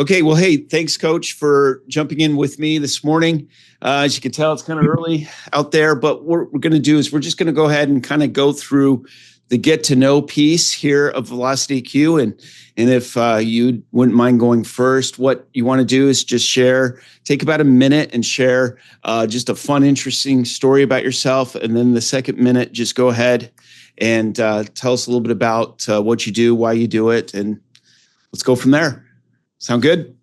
Okay, well, hey, thanks, Coach, for jumping in with me this morning. As you can tell, it's kind of early out there, but what we're going to do is we're just going to go ahead and kind of go through the get to know piece here of VelocityIQ. And if you wouldn't mind going first, what you want to do is just take about a minute and share just a fun, interesting story about yourself. And then the second minute, just go ahead and tell us a little bit about what you do, why you do it, and let's go from there. Sound good?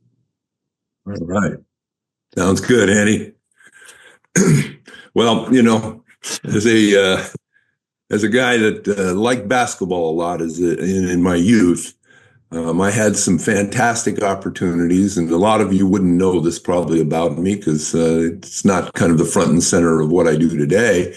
All right. Sounds good, Andy. Well, as a guy that liked basketball a lot in my youth, I had some fantastic opportunities, and a lot of you wouldn't know this probably about me because it's not kind of the front and center of what I do today.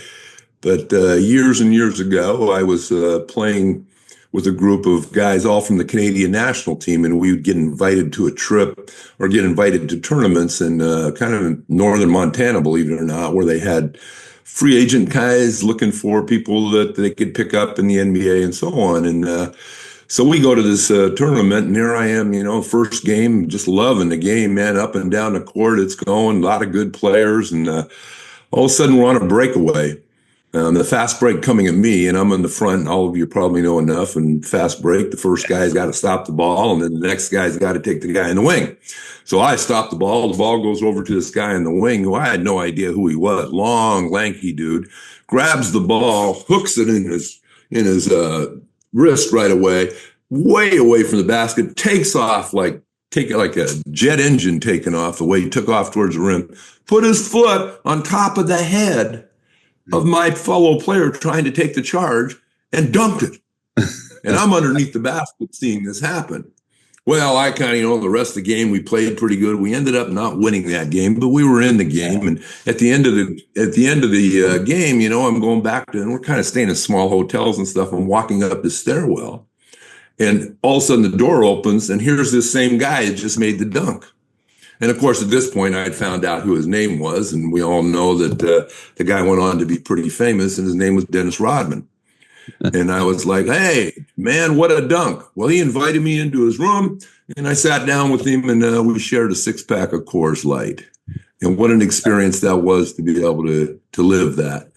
But years and years ago, I was playing with a group of guys all from the Canadian national team, and we would get invited to a trip or get invited to tournaments in kind of in northern Montana, believe it or not, where they had free agent guys looking for people that they could pick up in the NBA and so on. And so we go to this tournament, and here I am, first game, just loving the game, man, up and down the court. It's going, a lot of good players, and all of a sudden we're on a breakaway. The fast break coming at me, and I'm in the front. All of you probably know enough. And fast break, the first guy's got to stop the ball, and then the next guy's got to take the guy in the wing. So I stop the ball. The ball goes over to this guy in the wing who I had no idea who he was. Long, lanky dude. Grabs the ball, hooks it in his wrist right away, way away from the basket. Takes off like a jet engine taking off the way he took off towards the rim. Put his foot on top of the head of my fellow player trying to take the charge and dunked it. And I'm underneath the basket seeing this happen. Well, I kind of, the rest of the game, we played pretty good. We ended up not winning that game, but we were in the game. And at the end of the game, I'm going back and we're kind of staying in small hotels and stuff. I'm walking up the stairwell, and all of a sudden the door opens, and here's this same guy that just made the dunk. And of course, at this point, I'd found out who his name was, and we all know that the guy went on to be pretty famous, and his name was Dennis Rodman. And I was like, "Hey, man, what a dunk!" Well, he invited me into his room, and I sat down with him, and we shared a 6-pack of Coors Light. And what an experience that was to be able to live that.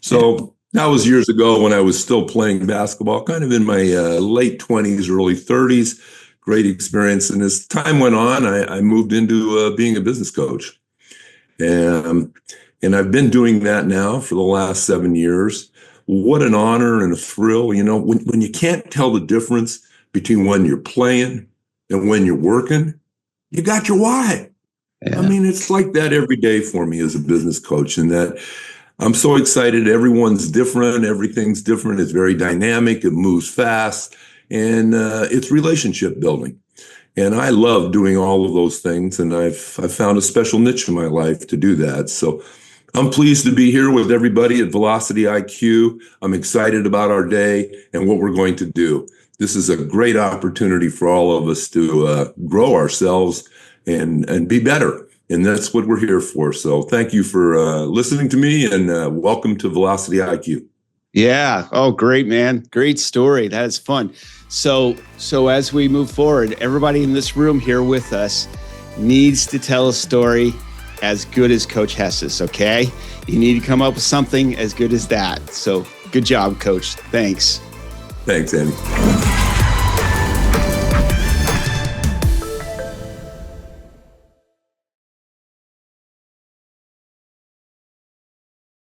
So that was years ago when I was still playing basketball, kind of in my late 20s, early 30s. Great experience. And as time went on, I moved into being a business coach. And I've been doing that now for the last 7 years. What an honor and a thrill. When you can't tell the difference between when you're playing and when you're working, you got your why. Yeah. I mean, it's like that every day for me as a business coach, and that I'm so excited. Everyone's different. Everything's different. It's very dynamic. It moves fast. And it's relationship building. And I love doing all of those things. And I've found a special niche in my life to do that. So I'm pleased to be here with everybody at VelocityIQ. I'm excited about our day and what we're going to do. This is a great opportunity for all of us to grow ourselves and be better. And that's what we're here for. So thank you for listening to me, and welcome to VelocityIQ. Yeah. Oh, great, man. Great story. That is fun. So as we move forward, everybody in this room here with us needs to tell a story as good as Coach Hess's, okay? You need to come up with something as good as that. So good job, Coach. Thanks. Thanks, Andy.